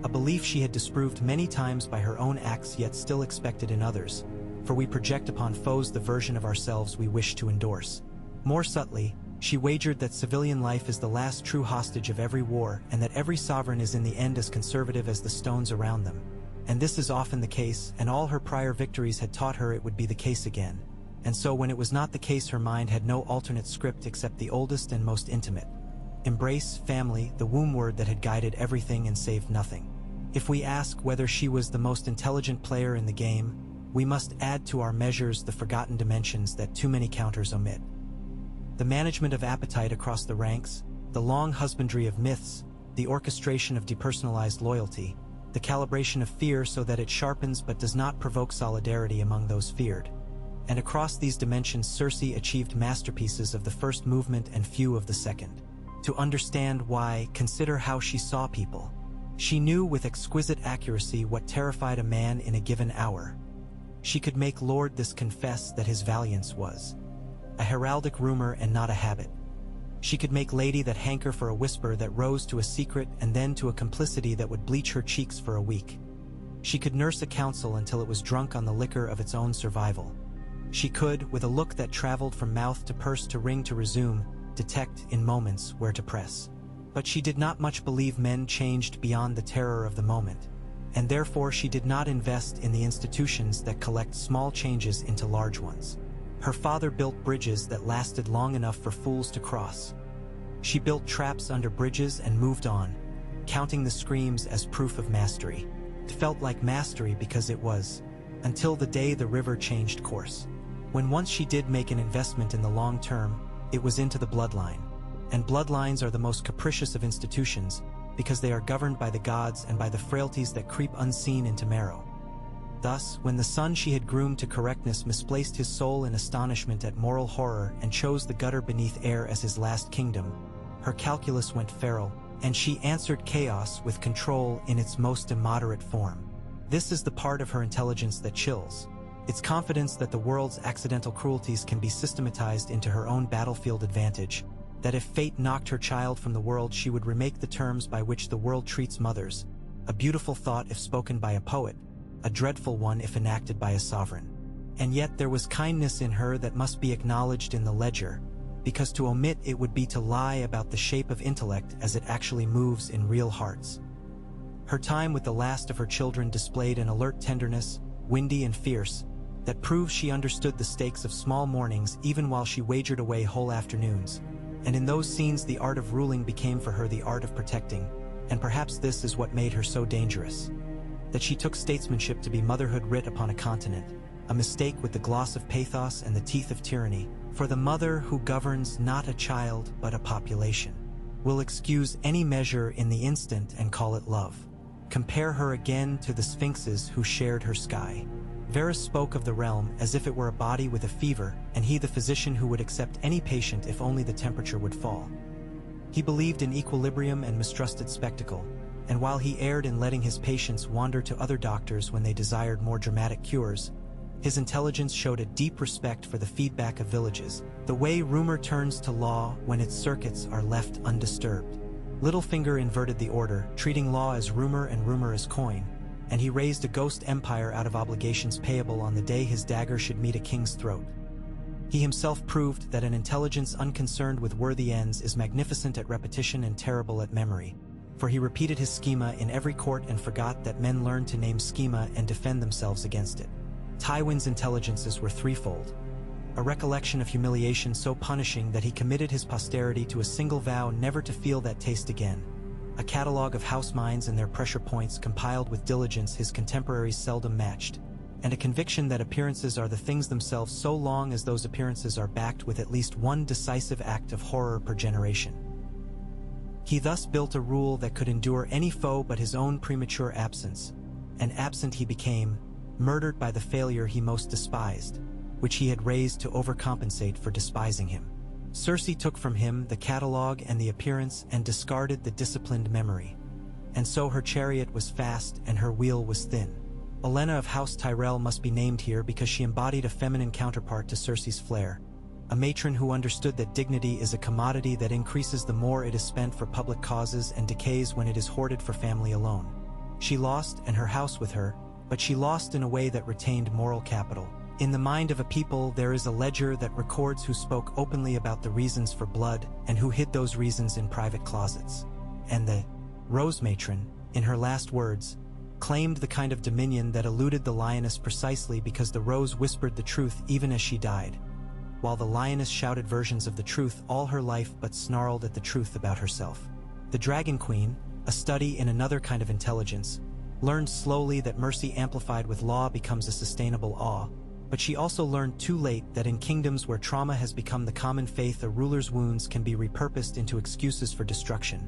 a belief she had disproved many times by her own acts yet still expected in others, for we project upon foes the version of ourselves we wish to endorse. More subtly, she wagered that civilian life is the last true hostage of every war, and that every sovereign is in the end as conservative as the stones around them. And this is often the case, and all her prior victories had taught her it would be the case again. And so when it was not the case, her mind had no alternate script except the oldest and most intimate. Embrace, family, the womb word that had guided everything and saved nothing. If we ask whether she was the most intelligent player in the game, we must add to our measures the forgotten dimensions that too many counters omit. The management of appetite across the ranks, the long husbandry of myths, the orchestration of depersonalized loyalty, the calibration of fear so that it sharpens but does not provoke solidarity among those feared. And across these dimensions Cersei achieved masterpieces of the first movement and few of the second. To understand why, consider how she saw people. She knew with exquisite accuracy what terrified a man in a given hour. She could make Lord this confess that his valiance was a heraldic rumor and not a habit. She could make Lady that hanker for a whisper that rose to a secret and then to a complicity that would bleach her cheeks for a week. She could nurse a counsel until it was drunk on the liquor of its own survival. She could, with a look that traveled from mouth to purse to ring to resume, detect in moments where to press. But she did not much believe men changed beyond the terror of the moment, and therefore she did not invest in the institutions that collect small changes into large ones. Her father built bridges that lasted long enough for fools to cross. She built traps under bridges and moved on, counting the screams as proof of mastery. It felt like mastery because it was, until the day the river changed course. When once she did make an investment in the long term, it was into the bloodline. And bloodlines are the most capricious of institutions, because they are governed by the gods and by the frailties that creep unseen into marrow. Thus, when the son she had groomed to correctness misplaced his soul in astonishment at moral horror and chose the gutter beneath air as his last kingdom, her calculus went feral, and she answered chaos with control in its most immoderate form. This is the part of her intelligence that chills. Its confidence that the world's accidental cruelties can be systematized into her own battlefield advantage, that if fate knocked her child from the world she would remake the terms by which the world treats mothers, a beautiful thought if spoken by a poet, a dreadful one if enacted by a sovereign. And yet there was kindness in her that must be acknowledged in the ledger, because to omit it would be to lie about the shape of intellect as it actually moves in real hearts. Her time with the last of her children displayed an alert tenderness, windy and fierce, that proves she understood the stakes of small mornings even while she wagered away whole afternoons. And in those scenes the art of ruling became for her the art of protecting, and perhaps this is what made her so dangerous. That she took statesmanship to be motherhood writ upon a continent, a mistake with the gloss of pathos and the teeth of tyranny, for the mother who governs not a child but a population will excuse any measure in the instant and call it love. Compare her again to the sphinxes who shared her sky. Varus spoke of the realm as if it were a body with a fever, and he the physician who would accept any patient if only the temperature would fall. He believed in equilibrium and mistrusted spectacle, and while he erred in letting his patients wander to other doctors when they desired more dramatic cures, his intelligence showed a deep respect for the feedback of villages, the way rumor turns to law when its circuits are left undisturbed. Littlefinger inverted the order, treating law as rumor and rumor as coin, and he raised a ghost empire out of obligations payable on the day his dagger should meet a king's throat. He himself proved that an intelligence unconcerned with worthy ends is magnificent at repetition and terrible at memory, for he repeated his schema in every court and forgot that men learn to name schema and defend themselves against it. Tywin's intelligences were threefold. A recollection of humiliation so punishing that he committed his posterity to a single vow never to feel that taste again. A catalogue of house minds and their pressure points compiled with diligence his contemporaries seldom matched, and a conviction that appearances are the things themselves so long as those appearances are backed with at least one decisive act of horror per generation. He thus built a rule that could endure any foe but his own premature absence, and absent he became, murdered by the failure he most despised, which he had raised to overcompensate for despising him. Cersei took from him the catalogue and the appearance and discarded the disciplined memory. And so her chariot was fast and her wheel was thin. Olenna of House Tyrell must be named here because she embodied a feminine counterpart to Cersei's flair, a matron who understood that dignity is a commodity that increases the more it is spent for public causes and decays when it is hoarded for family alone. She lost, and her house with her, but she lost in a way that retained moral capital. In the mind of a people there is a ledger that records who spoke openly about the reasons for blood and who hid those reasons in private closets. And the Rose Matron, in her last words, claimed the kind of dominion that eluded the lioness precisely because the rose whispered the truth even as she died, while the lioness shouted versions of the truth all her life but snarled at the truth about herself. The Dragon Queen, a study in another kind of intelligence, learned slowly that mercy amplified with law becomes a sustainable awe, but she also learned too late that in kingdoms where trauma has become the common faith, a ruler's wounds can be repurposed into excuses for destruction.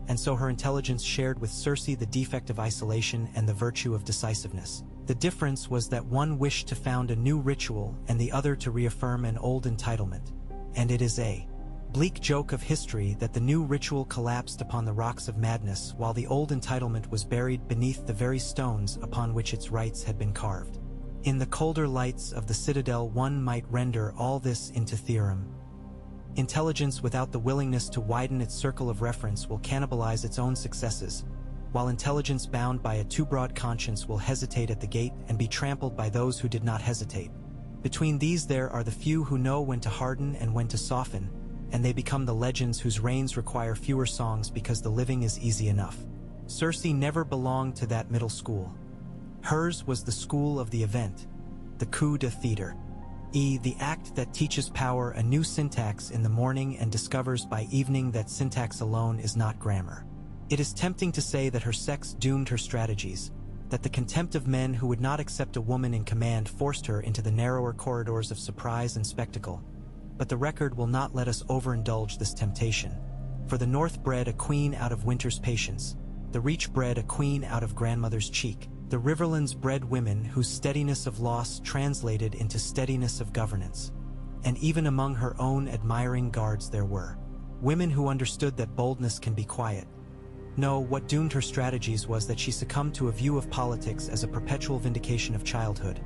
And so her intelligence shared with Cersei the defect of isolation and the virtue of decisiveness. The difference was that one wished to found a new ritual and the other to reaffirm an old entitlement. And it is a bleak joke of history that the new ritual collapsed upon the rocks of madness while the old entitlement was buried beneath the very stones upon which its rights had been carved. In the colder lights of the citadel one might render all this into theorem. Intelligence without the willingness to widen its circle of reference will cannibalize its own successes, while intelligence bound by a too broad conscience will hesitate at the gate and be trampled by those who did not hesitate. Between these there are the few who know when to harden and when to soften, and they become the legends whose reigns require fewer songs because the living is easy enough. Cersei never belonged to that middle school. Hers was the school of the event, the coup de theater. The act that teaches power a new syntax in the morning and discovers by evening that syntax alone is not grammar. It is tempting to say that her sex doomed her strategies, that the contempt of men who would not accept a woman in command forced her into the narrower corridors of surprise and spectacle. But the record will not let us overindulge this temptation. For the North bred a queen out of winter's patience, the Reach bred a queen out of grandmother's cheek. The Riverlands bred women whose steadiness of loss translated into steadiness of governance. And even among her own admiring guards there were women who understood that boldness can be quiet. No, what doomed her strategies was that she succumbed to a view of politics as a perpetual vindication of childhood,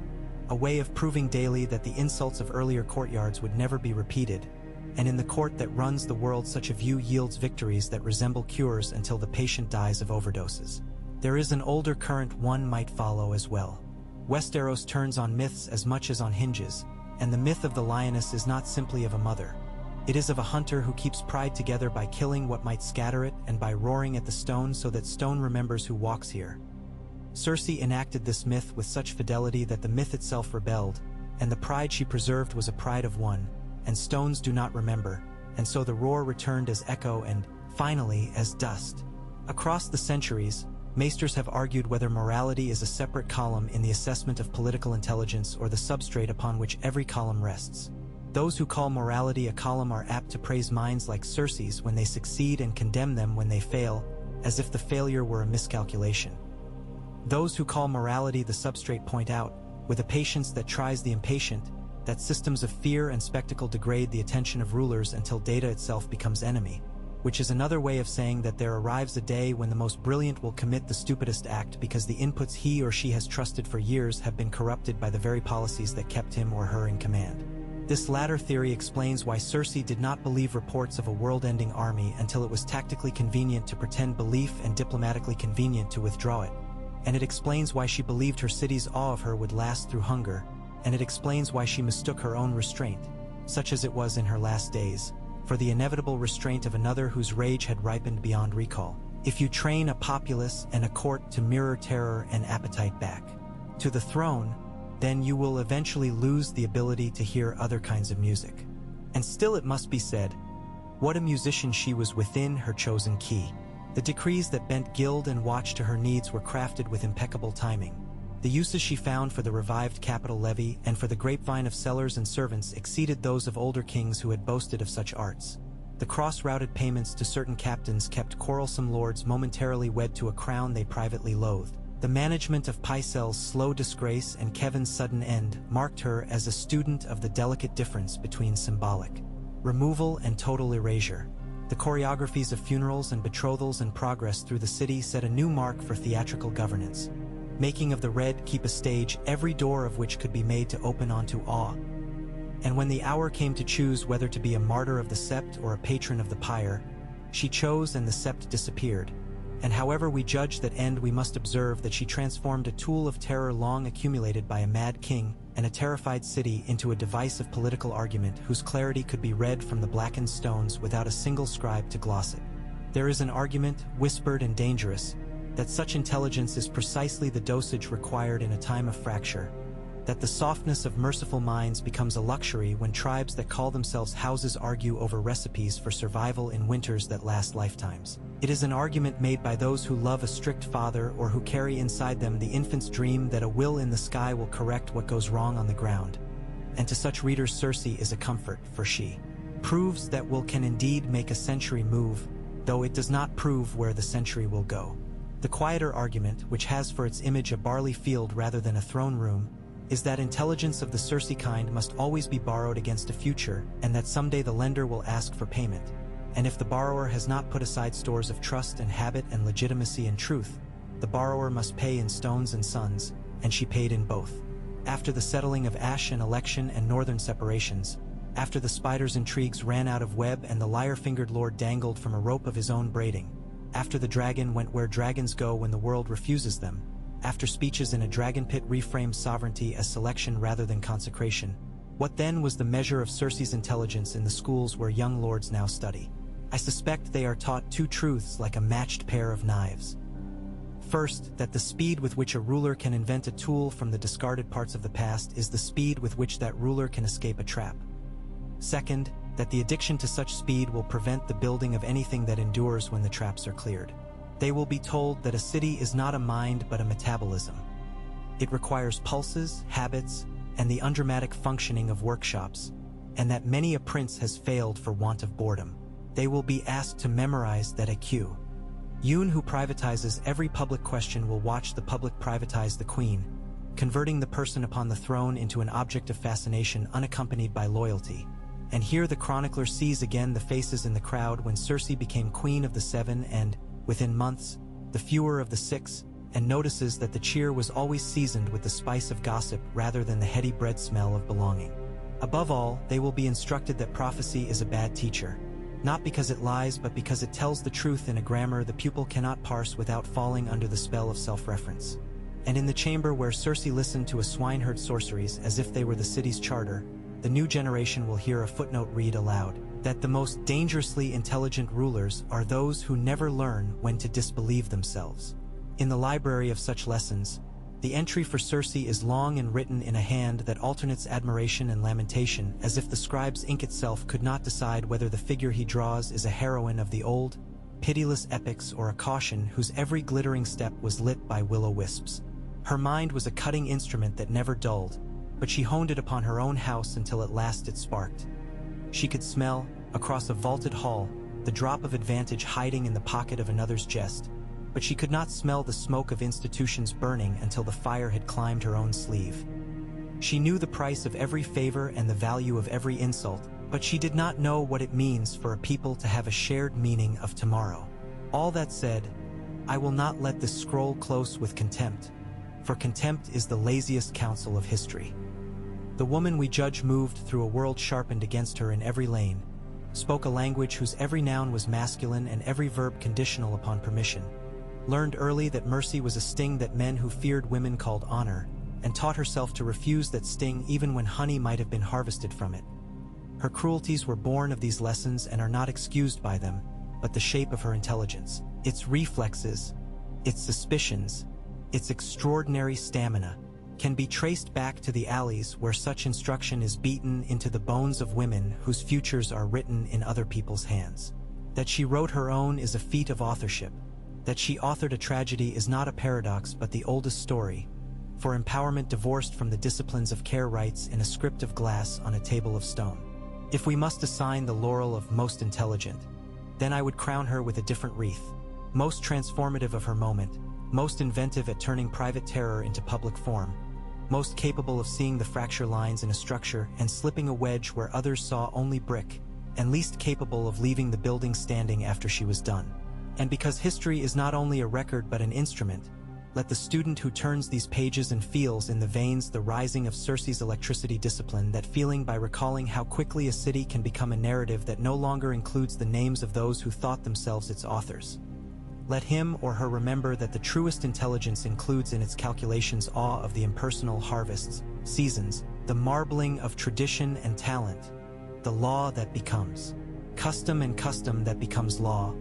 a way of proving daily that the insults of earlier courtyards would never be repeated, and in the court that runs the world such a view yields victories that resemble cures until the patient dies of overdoses. There is an older current one might follow as well. Westeros turns on myths as much as on hinges, and the myth of the lioness is not simply of a mother. It is of a hunter who keeps pride together by killing what might scatter it and by roaring at the stone so that stone remembers who walks here. Cersei enacted this myth with such fidelity that the myth itself rebelled, and the pride she preserved was a pride of one, and stones do not remember, and so the roar returned as echo and, finally, as dust. Across the centuries, maesters have argued whether morality is a separate column in the assessment of political intelligence or the substrate upon which every column rests. Those who call morality a column are apt to praise minds like Cersei's when they succeed and condemn them when they fail, as if the failure were a miscalculation. Those who call morality the substrate point out, with a patience that tries the impatient, that systems of fear and spectacle degrade the attention of rulers until data itself becomes enemy, which is another way of saying that there arrives a day when the most brilliant will commit the stupidest act because the inputs he or she has trusted for years have been corrupted by the very policies that kept him or her in command. This latter theory explains why Cersei did not believe reports of a world-ending army until it was tactically convenient to pretend belief and diplomatically convenient to withdraw it. And it explains why she believed her city's awe of her would last through hunger, and it explains why she mistook her own restraint, such as it was in her last days, for the inevitable restraint of another whose rage had ripened beyond recall. If you train a populace and a court to mirror terror and appetite back to the throne, then you will eventually lose the ability to hear other kinds of music. And still it must be said, what a musician she was within her chosen key. The decrees that bent guild and watch to her needs were crafted with impeccable timing. The uses she found for the revived capital levy and for the grapevine of sellers and servants exceeded those of older kings who had boasted of such arts. The cross-routed payments to certain captains kept quarrelsome lords momentarily wed to a crown they privately loathed. The management of Pycelle's slow disgrace and Kevin's sudden end marked her as a student of the delicate difference between symbolic removal and total erasure. The choreographies of funerals and betrothals and progress through the city set a new mark for theatrical governance, making of the Red Keep a stage every door of which could be made to open onto awe. And when the hour came to choose whether to be a martyr of the sept or a patron of the pyre, she chose and the sept disappeared. And however we judge that end, we must observe that she transformed a tool of terror long accumulated by a mad king and a terrified city into a device of political argument whose clarity could be read from the blackened stones without a single scribe to gloss it. There is an argument, whispered and dangerous, that such intelligence is precisely the dosage required in a time of fracture, that the softness of merciful minds becomes a luxury when tribes that call themselves houses argue over recipes for survival in winters that last lifetimes. It is an argument made by those who love a strict father or who carry inside them the infant's dream that a will in the sky will correct what goes wrong on the ground. And to such readers Cersei is a comfort, for she proves that will can indeed make a century move, though it does not prove where the century will go. The quieter argument, which has for its image a barley field rather than a throne room, is that intelligence of the Cersei kind must always be borrowed against a future, and that someday the lender will ask for payment. And if the borrower has not put aside stores of trust and habit and legitimacy and truth, the borrower must pay in stones and sons, and she paid in both. After the settling of Ash and election and northern separations, after the spider's intrigues ran out of web and the lyre-fingered lord dangled from a rope of his own braiding, after the dragon went where dragons go when the world refuses them, after speeches in a dragon pit reframed sovereignty as selection rather than consecration, what then was the measure of Cersei's intelligence in the schools where young lords now study? I suspect they are taught two truths like a matched pair of knives. First, that the speed with which a ruler can invent a tool from the discarded parts of the past is the speed with which that ruler can escape a trap. Second, that the addiction to such speed will prevent the building of anything that endures when the traps are cleared. They will be told that a city is not a mind but a metabolism. It requires pulses, habits, and the undramatic functioning of workshops, and that many a prince has failed for want of boredom. They will be asked to memorize that IQ. Yoon, who privatizes every public question, will watch the public privatize the queen, converting the person upon the throne into an object of fascination unaccompanied by loyalty. And here the chronicler sees again the faces in the crowd when Cersei became queen of the seven and, within months, the fewer of the six, and notices that the cheer was always seasoned with the spice of gossip rather than the heady bread smell of belonging. Above all, they will be instructed that prophecy is a bad teacher, not because it lies but because it tells the truth in a grammar the pupil cannot parse without falling under the spell of self-reference. And in the chamber where Cersei listened to a swineherd sorceries as if they were the city's charter, the new generation will hear a footnote read aloud, that the most dangerously intelligent rulers are those who never learn when to disbelieve themselves. In the library of such lessons, the entry for Cersei is long and written in a hand that alternates admiration and lamentation, as if the scribe's ink itself could not decide whether the figure he draws is a heroine of the old, pitiless epics or a caution whose every glittering step was lit by will-o'-wisps. Her mind was a cutting instrument that never dulled, but she honed it upon her own house until at last it sparked. She could smell, across a vaulted hall, the drop of advantage hiding in the pocket of another's jest, but she could not smell the smoke of institutions burning until the fire had climbed her own sleeve. She knew the price of every favor and the value of every insult, but she did not know what it means for a people to have a shared meaning of tomorrow. All that said, I will not let this scroll close with contempt, for contempt is the laziest counsel of history. The woman we judge moved through a world sharpened against her in every lane, spoke a language whose every noun was masculine and every verb conditional upon permission, learned early that mercy was a sting that men who feared women called honor, and taught herself to refuse that sting even when honey might have been harvested from it. Her cruelties were born of these lessons and are not excused by them, but the shape of her intelligence, its reflexes, its suspicions, its extraordinary stamina, can be traced back to the alleys where such instruction is beaten into the bones of women whose futures are written in other people's hands. That she wrote her own is a feat of authorship. That she authored a tragedy is not a paradox but the oldest story, for empowerment divorced from the disciplines of care writes in a script of glass on a table of stone. If we must assign the laurel of most intelligent, then I would crown her with a different wreath, most transformative of her moment, most inventive at turning private terror into public form, most capable of seeing the fracture lines in a structure and slipping a wedge where others saw only brick, and least capable of leaving the building standing after she was done. And because history is not only a record but an instrument, let the student who turns these pages and feels in the veins the rising of Cersei's electricity discipline that feeling by recalling how quickly a city can become a narrative that no longer includes the names of those who thought themselves its authors. Let him or her remember that the truest intelligence includes in its calculations awe of the impersonal harvests, seasons, the marbling of tradition and talent, the law that becomes custom and custom that becomes law,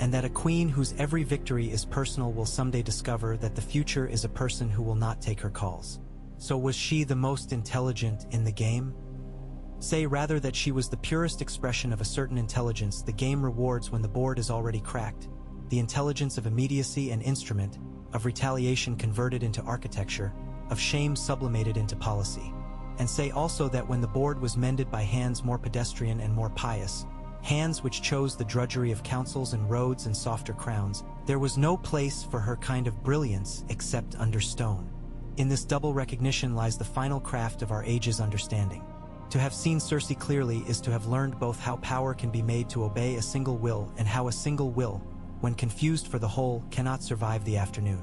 and that a queen whose every victory is personal will someday discover that the future is a person who will not take her calls. So was she the most intelligent in the game? Say rather that she was the purest expression of a certain intelligence the game rewards when the board is already cracked, the intelligence of immediacy and instrument, of retaliation converted into architecture, of shame sublimated into policy. And say also that when the board was mended by hands more pedestrian and more pious, hands which chose the drudgery of councils and roads and softer crowns, there was no place for her kind of brilliance except under stone. In this double recognition lies the final craft of our age's understanding. To have seen Cersei clearly is to have learned both how power can be made to obey a single will and how a single will, when confused for the whole, cannot survive the afternoon.